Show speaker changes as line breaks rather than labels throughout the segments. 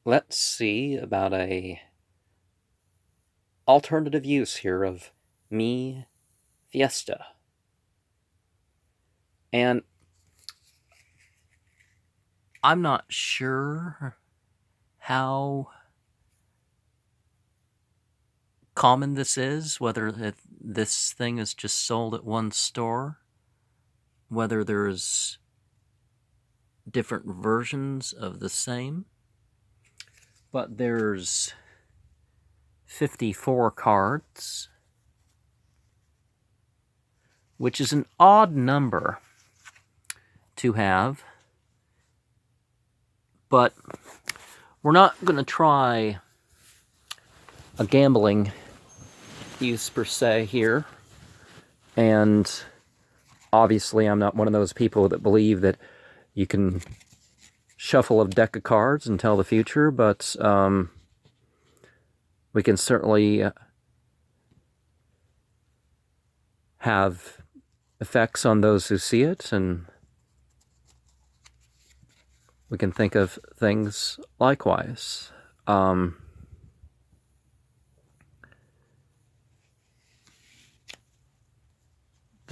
Let's see about a alternative use here of me Fiesta. And I'm not sure how common this is, whether this thing is just sold at one store, whether there's different versions of the same. But there's 54 cards, which is an odd number to have. But we're not going to try a gambling use per se here. And obviously I'm not one of those people that believe that you can shuffle a deck of cards and tell the future, but we can certainly have effects on those who see it, and we can think of things likewise. The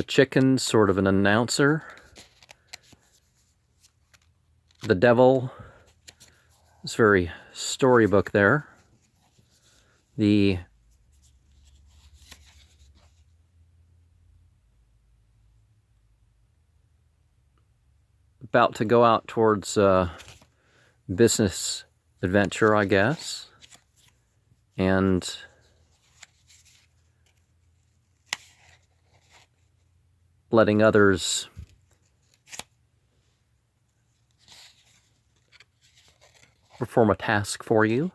chicken's sort of an announcer. The devil is very storybook there. The about to go out towards business adventure, I guess. And letting others perform a task for you.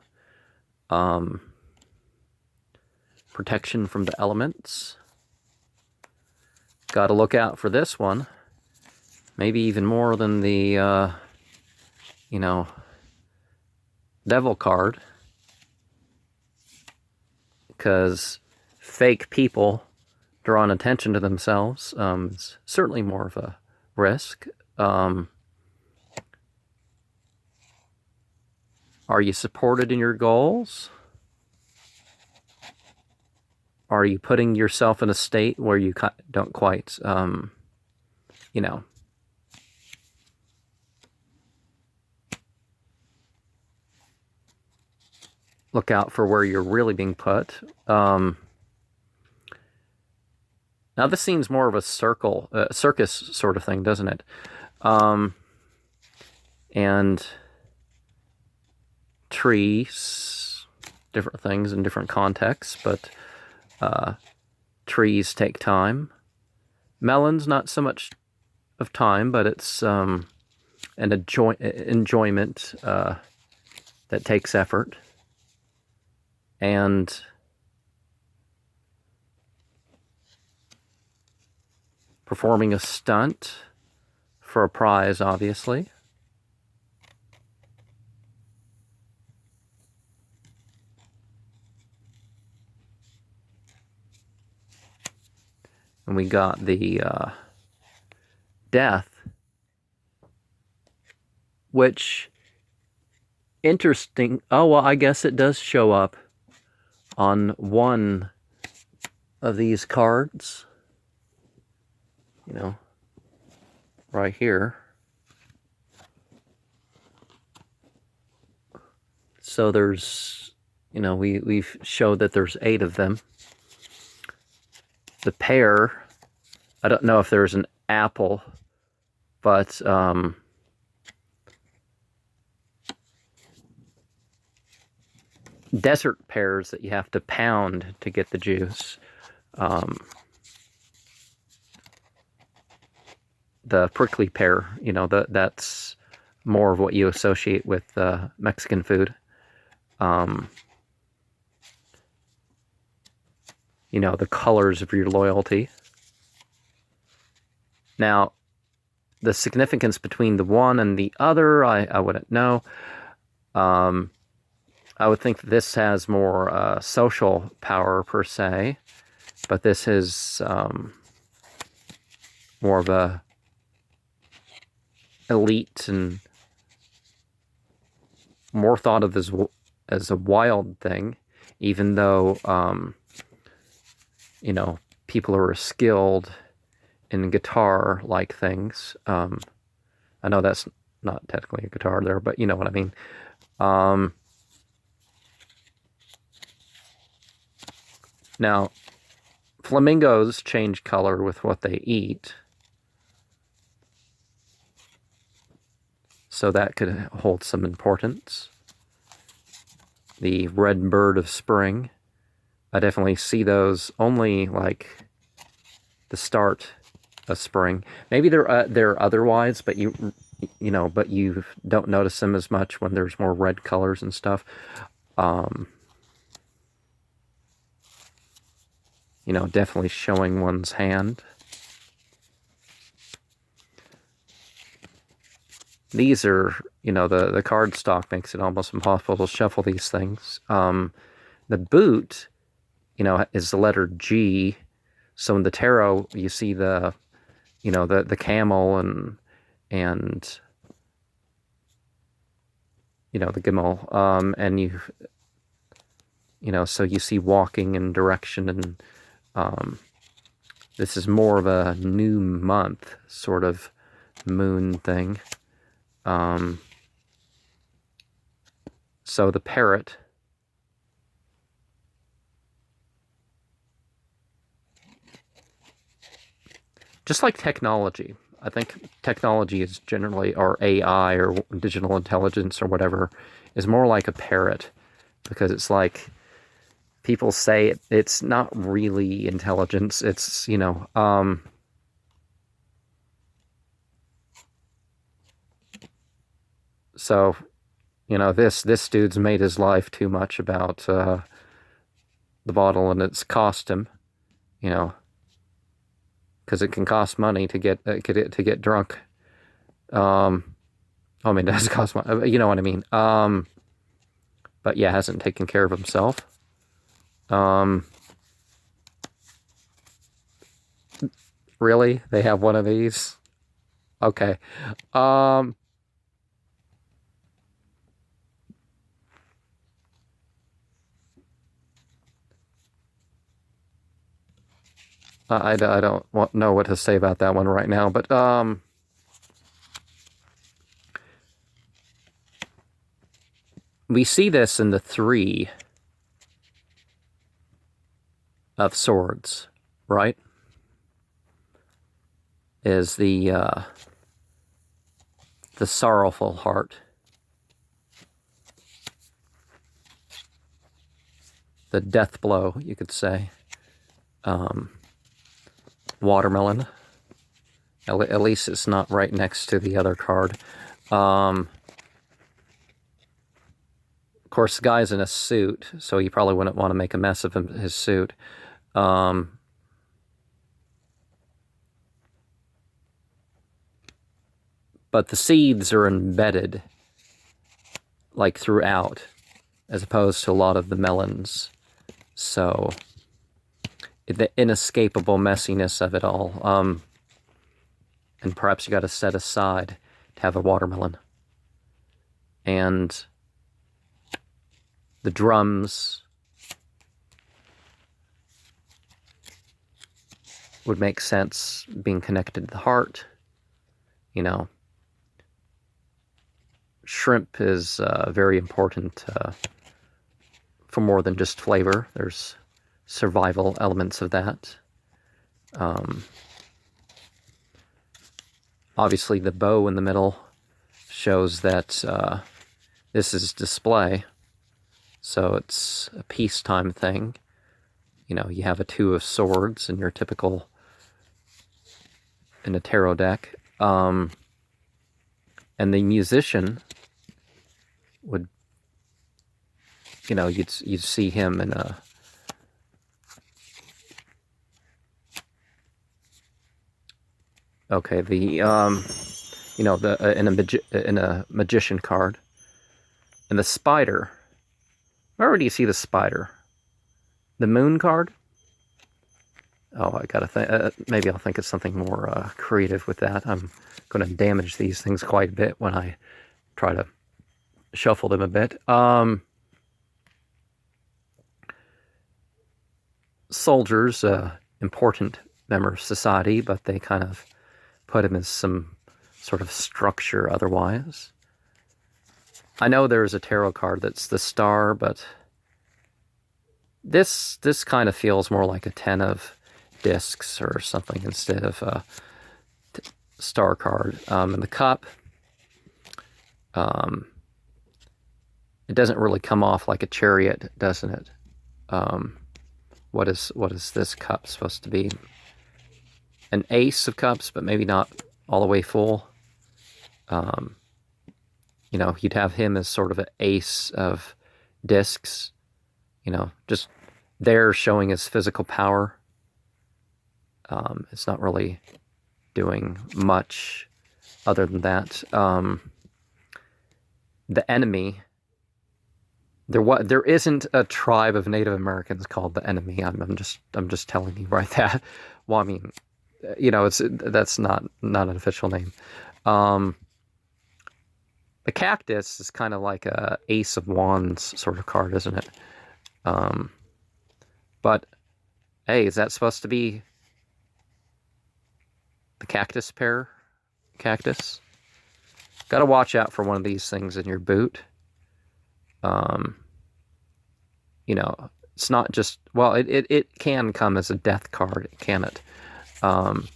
Protection from the elements. Got to look out for this one. Maybe even more than the, devil card. Because fake people drawing attention to themselves is certainly more of a risk. Are you supported in your goals? Are you putting yourself in a state where you don't quite, look out for where you're really being put? Now this seems more of a circus sort of thing, doesn't it? And trees, different things in different contexts, but trees take time. Melons, not so much of time, but it's an enjoyment that takes effort. And performing a stunt for a prize, obviously. And we got the death, which, interesting. Oh, well, I guess it does show up on one of these cards. Right here. So there's, we've showed that there's 8 of them. The pear, I don't know if there's an apple, but desert pears that you have to pound to get the juice. The prickly pear, that's more of what you associate with Mexican food. The colors of your loyalty. Now, the significance between the one and the other, I wouldn't know. I would think this has more social power per se, but this is more of a elite and more thought of as a wild thing, even though, you know, people who are skilled in guitar-like things. I know that's not technically a guitar there, but you know what I mean. Now, flamingos change color with what they eat. So that could hold some importance. The red bird of spring. I definitely see those only like the start of spring. Maybe they're otherwise, but you know, but you don't notice them as much when there's more red colors and stuff. You know, definitely showing one's hand. These are, you know, the card stock makes it almost impossible to shuffle these things. The boot, you know, is the letter G. So in the tarot, you see the, you know, the camel and you know, the Gimel, and you know, so you see walking in direction, and this is more of a new month sort of moon thing. So the parrot, just like technology, I think technology is generally, or AI or digital intelligence or whatever, is more like a parrot, because it's like people say it's not really intelligence. It's, you know, so, you know, this dude's made his life too much about the bottle, and it's cost him, you know, because it can cost money to get drunk. I mean, it does cost money, you know what I mean. But yeah, hasn't taken care of himself. Really? They have one of these? Okay. I don't know what to say about that one right now, but we see this in the 3 of swords, right? Is the sorrowful heart. The death blow, you could say. Watermelon. At least it's not right next to the other card. Of course, the guy's in a suit, so you probably wouldn't want to make a mess of his suit. But the seeds are embedded, like, throughout, as opposed to a lot of the melons. So the inescapable messiness of it all. And perhaps you got to set aside to have a watermelon. And the drums would make sense being connected to the heart. You know, shrimp is very important for more than just flavor. There's survival elements of that. Obviously, the bow in the middle shows that this is display, so it's a peacetime thing. You know, you have a 2 of swords in your typical, in a tarot deck. And the musician would, you know, you'd see him in a, okay, the you know, the in a magician card, and the spider. Where do you see the spider? The moon card. Oh, I gotta think. Maybe I'll think of something more creative with that. I'm going to damage these things quite a bit when I try to shuffle them a bit. Soldiers, important member of society, but they kind of put him as some sort of structure otherwise. I know there's a tarot card that's the Star, but this kind of feels more like a 10 of discs or something instead of a Star card. And the Cup, it doesn't really come off like a Chariot, doesn't it? What is this Cup supposed to be? An Ace of Cups, but maybe not all the way full. You know, you'd have him as sort of an Ace of discs, you know, just there showing his physical power. It's not really doing much other than that. The Enemy, there isn't a tribe of Native Americans called the Enemy. I'm just telling you right that. Well, I mean, you know, that's not an official name. The Cactus is kind of like a Ace of Wands sort of card, isn't it? But hey, is that supposed to be the Cactus pair? Cactus? Gotta watch out for one of these things in your boot. You know, it's not just, well, it can come as a death card, can it? And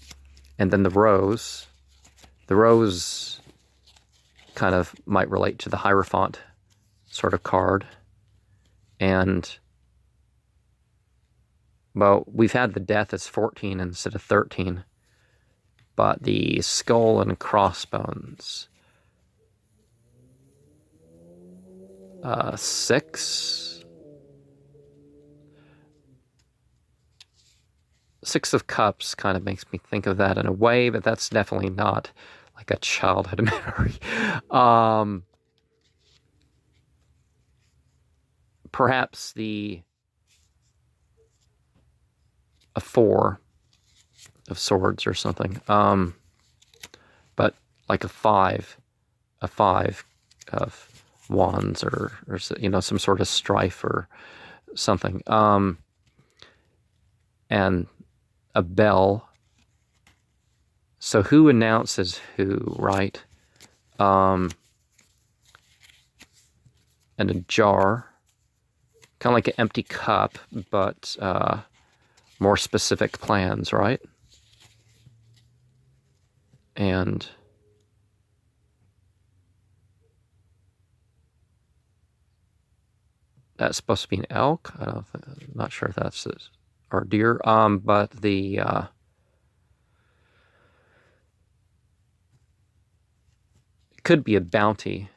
then the Rose. The Rose kind of might relate to the Hierophant sort of card. And, well, we've had the Death as 14 instead of 13. But the Skull and Crossbones, 6. 6 of Cups kind of makes me think of that in a way, but that's definitely not like a childhood memory. Perhaps a 4 of Swords or something. But like a 5 of Wands or you know, some sort of strife or something. And a Bell. So who announces who, right? And a Jar. Kind of like an empty cup, but more specific plans, right? And that's supposed to be an elk. I'm not sure if that's it, or deer. But the it could be a bounty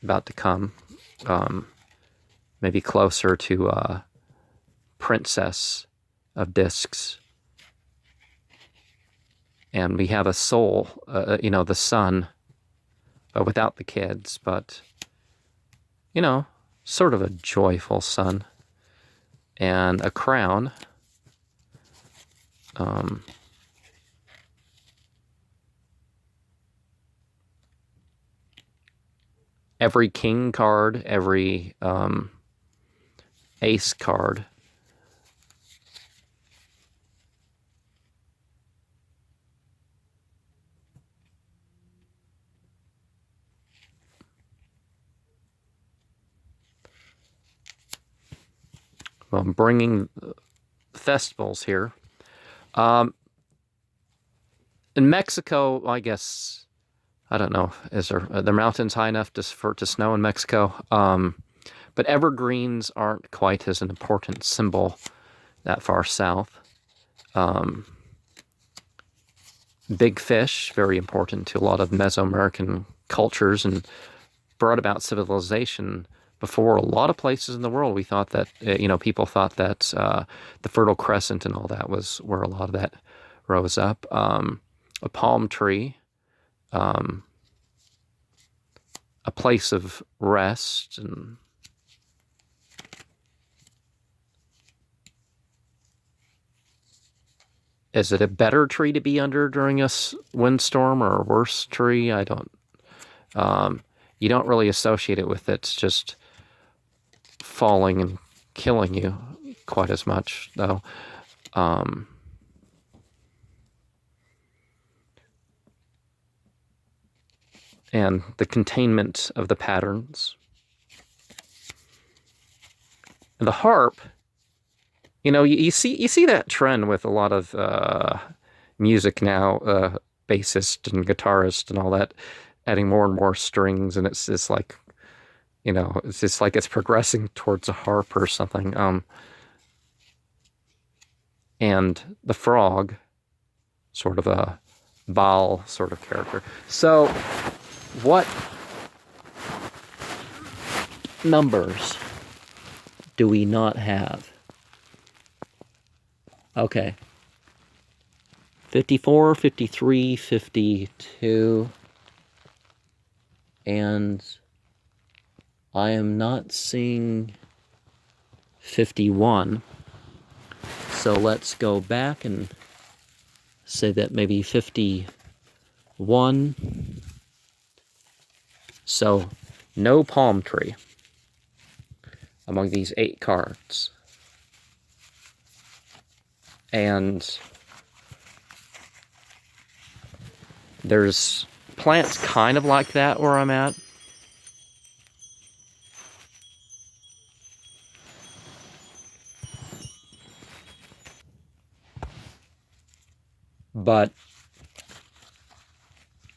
about to come. Maybe closer to Princess of Discs. And we have a soul, you know, the Sun, without the kids, but, you know, sort of a joyful sun. And a crown. Every king card, every ace card. Well, I'm bringing festivals here. In Mexico, I guess, I don't know, is there, are the mountains high enough for it to snow in Mexico? But evergreens aren't quite as an important symbol that far south. Big fish, very important to a lot of Mesoamerican cultures and brought about civilization before a lot of places in the world. We thought that, you know, people thought that the Fertile Crescent and all that was where a lot of that rose up. A palm tree, a place of rest, and is it a better tree to be under during a windstorm or a worse tree? I don't. you don't really associate it with it's just falling and killing you quite as much, though. And the containment of the patterns. And the harp, you know, you see that trend with a lot of music now, bassist and guitarist and all that, adding more and more strings, and it's just like, you know, it's just like it's progressing towards a harp or something. And the frog, sort of a Baal sort of character. So, what numbers do we not have? Okay. 54, 53, 52, and I am not seeing 51. So let's go back and say that maybe 51. So no palm tree among these 8 cards. And there's plants kind of like that where I'm at. But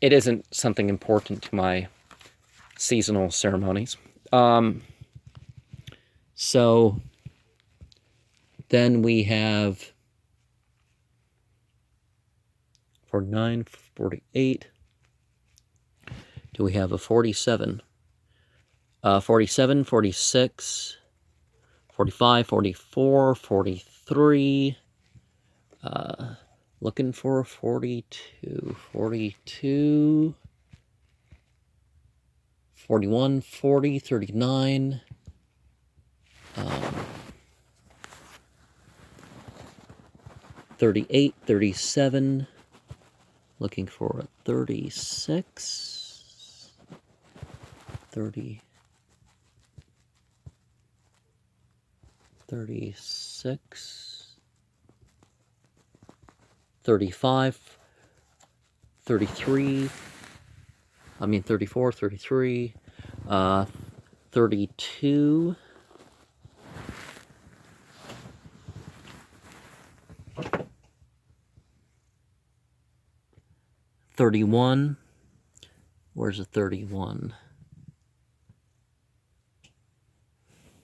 it isn't something important to my seasonal ceremonies. So then we have 49, 48. Do we have a 47? 47, 46, 45, 44, 43. Looking for a 42, 42, 41, 40, 39. 38, 37. Looking for a 36. 30. 36. 35. 33. 34, 33. 32. 31. Where's the 31?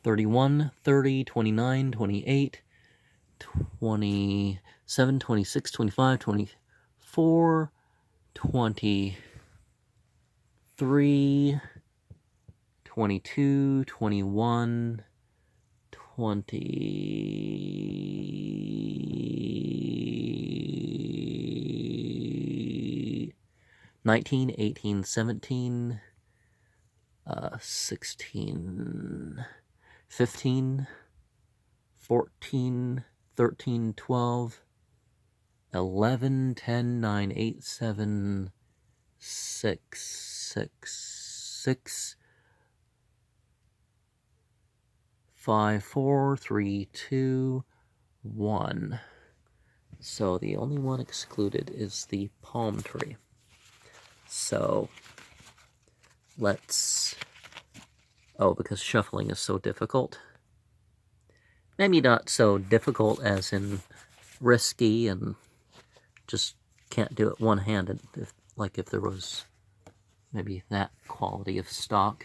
31, 30, 29, 28, 27, 26, 25, 24, 23, 22, 21, 19, 18, 17, 16, 15, 14, 13, 12, 11, 10, 9, 8, 7, 6, 6, 5, 4, 3, 2, 1. So the only one excluded is the palm tree. So let's, because shuffling is so difficult. Maybe not so difficult as in risky and just can't do it one-handed, if there was maybe that quality of stock.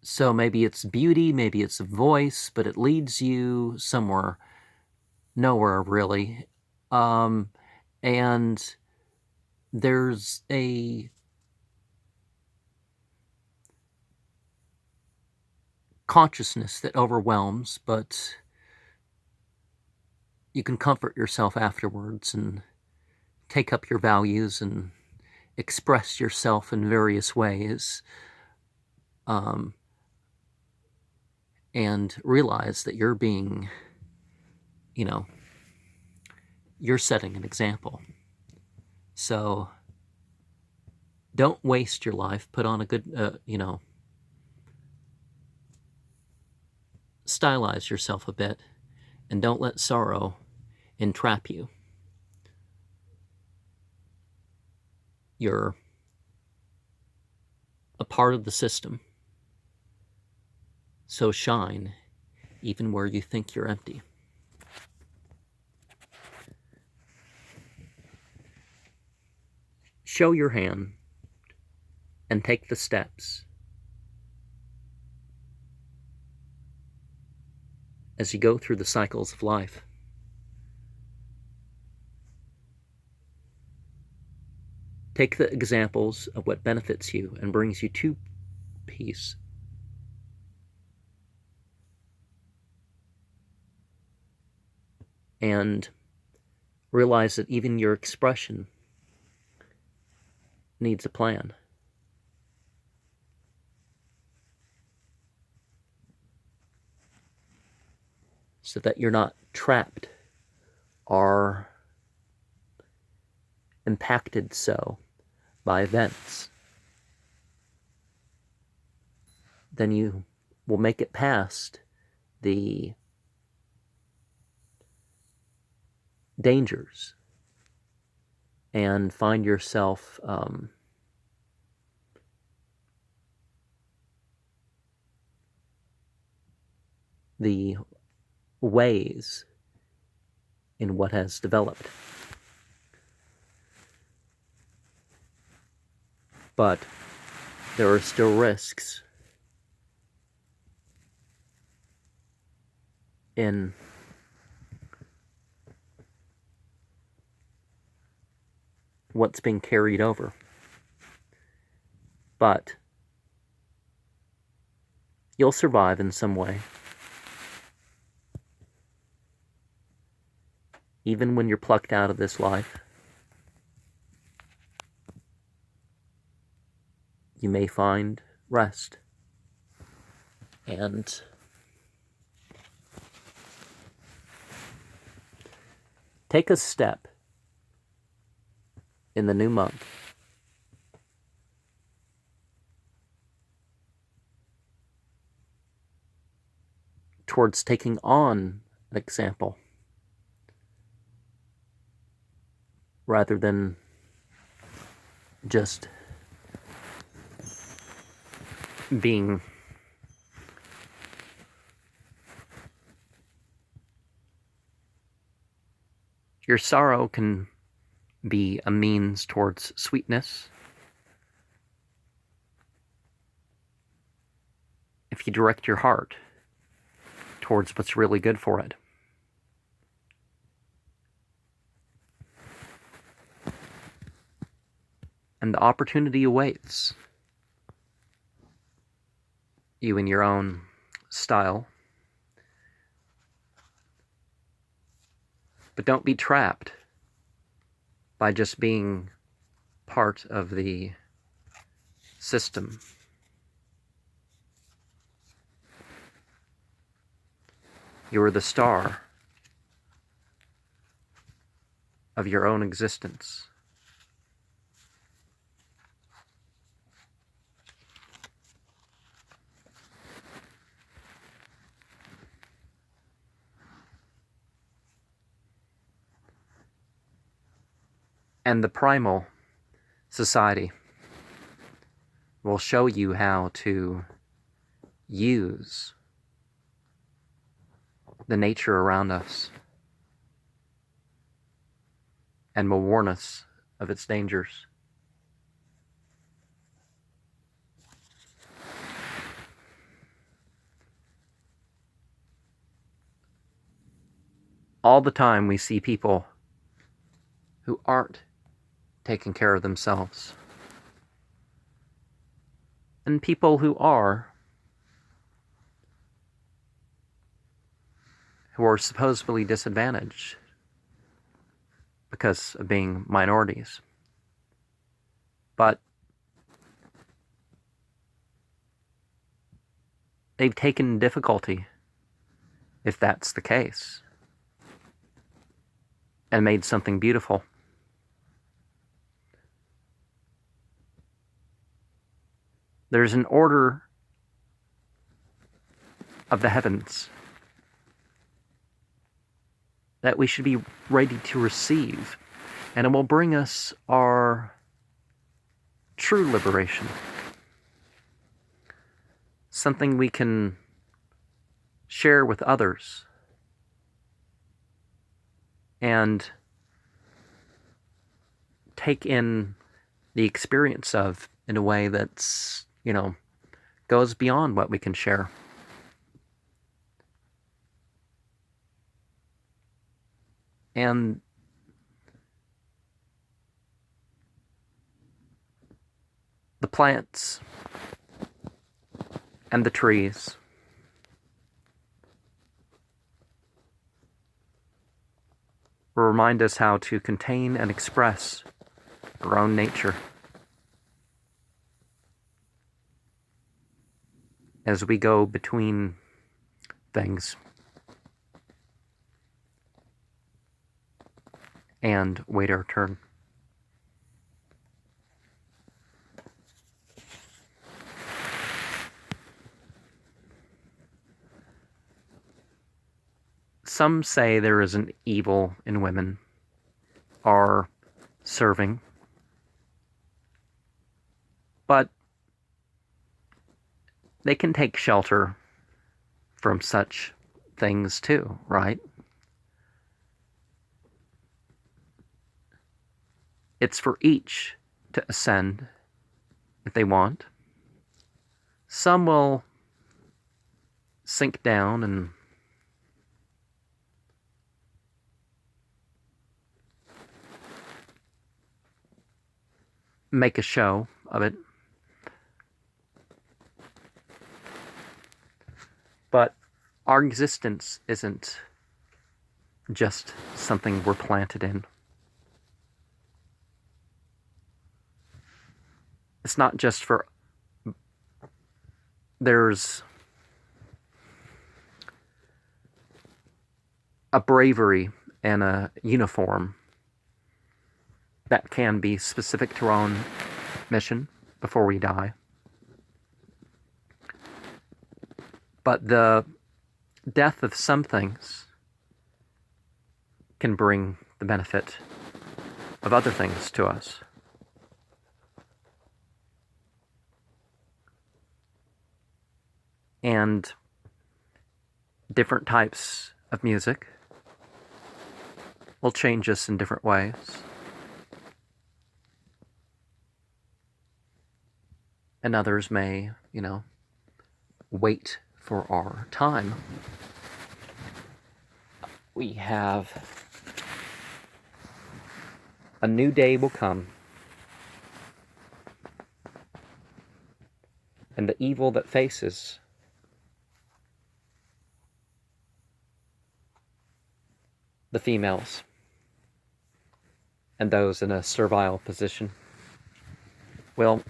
So maybe it's beauty, maybe it's a voice, but it leads you somewhere, nowhere really. And there's a consciousness that overwhelms, but you can comfort yourself afterwards and take up your values and express yourself in various ways. And realize that you're being, you're setting an example. So don't waste your life. Put on a good, stylize yourself a bit, and don't let sorrow entrap you. You're a part of the system. So shine even where you think you're empty. Show your hand and take the steps as you go through the cycles of life. Take the examples of what benefits you and brings you to peace. And realize that even your expression needs a plan. So that you're not trapped or impacted so by events. Then you will make it past the dangers and find yourself the ways in what has developed. But there are still risks in what's being carried over. But you'll survive in some way. Even when you're plucked out of this life, you may find rest. And take a step in the new month towards taking on an example rather than just being your sorrow can be a means towards sweetness if you direct your heart towards what's really good for it. And the opportunity awaits you in your own style. But don't be trapped by just being part of the system. You are the star of your own existence. And the primal society will show you how to use the nature around us and will warn us of its dangers. All the time we see people who aren't taking care of themselves. And people who are supposedly disadvantaged because of being minorities. But they've taken difficulty if that's the case. and made something beautiful. There's an order of the heavens that we should be ready to receive, and it will bring us our true liberation. Something we can share with others and take in the experience of in a way that's, goes beyond what we can share. And the plants and the trees will remind us how to contain and express our own nature as we go between things and wait our turn. Some say there is an evil in women are serving, but they can take shelter from such things too, right? It's for each to ascend if they want. Some will sink down and make a show of it. But our existence isn't just something we're planted in. It's not just for... There's a bravery and a uniform that can be specific to our own mission before we die. But the death of some things can bring the benefit of other things to us. And different types of music will change us in different ways. And others may, wait for our time. We have a new day will come, and the evil that faces the females and those in a servile position will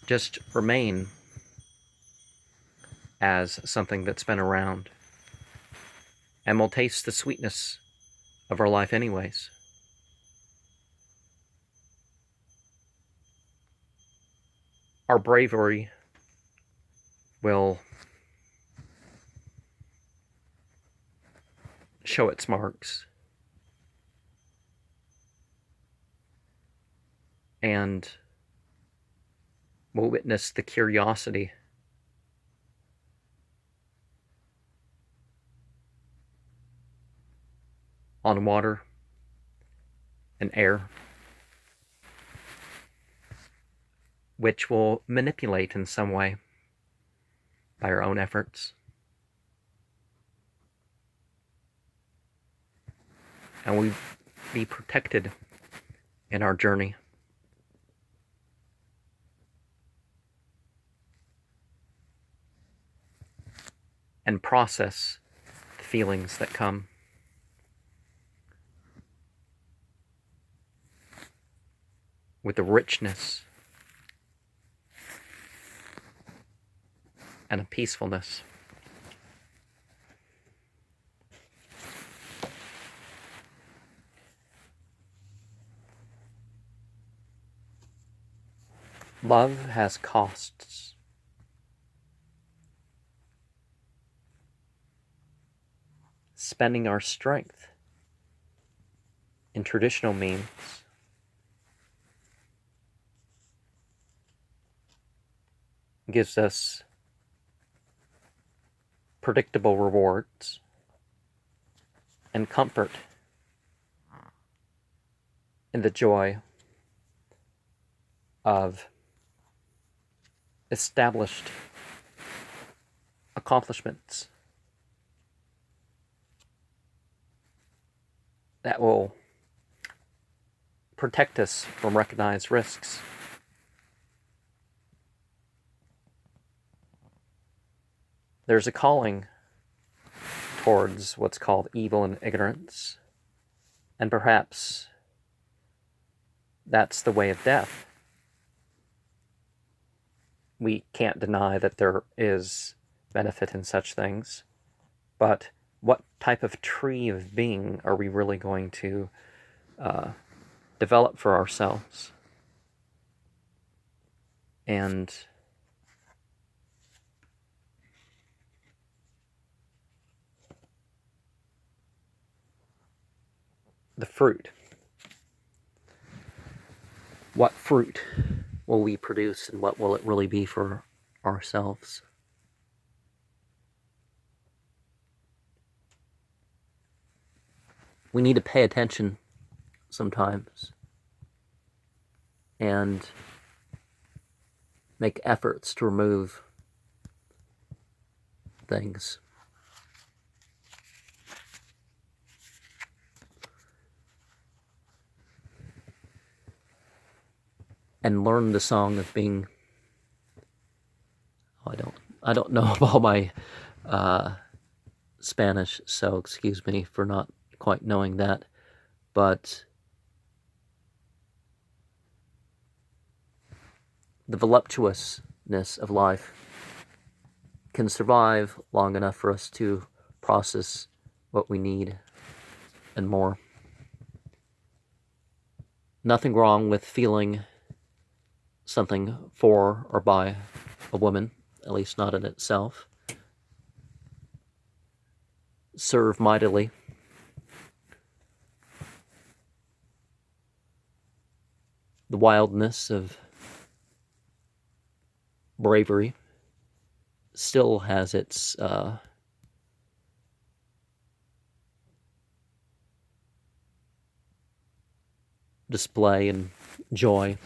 just remain as something that's been around and will taste the sweetness of our life anyways. Our bravery will show its marks, and we'll witness the curiosity on water and air, which will manipulate in some way by our own efforts. And we be protected in our journey. And process the feelings that come. With a richness and a peacefulness. Love has costs. Spending our strength in traditional means gives us predictable rewards and comfort in the joy of established accomplishments that will protect us from recognized risks. There's a calling towards what's called evil and ignorance, and perhaps that's the way of death. We can't deny that there is benefit in such things, but what type of tree of being are we really going to develop for ourselves? And the fruit. What fruit will we produce, and what will it really be for ourselves? We need to pay attention sometimes and make efforts to remove things. And learn the song of being. I don't know all my Spanish, so excuse me for not quite knowing that, but the voluptuousness of life can survive long enough for us to process what we need and more. Nothing wrong with feeling something for or by a woman, at least not in itself. Serve mightily. The wildness of bravery still has its display and joy,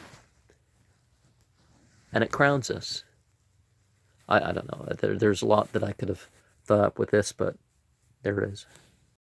and it crowns us. I don't know. There's a lot that I could have thought up with this, but there it is.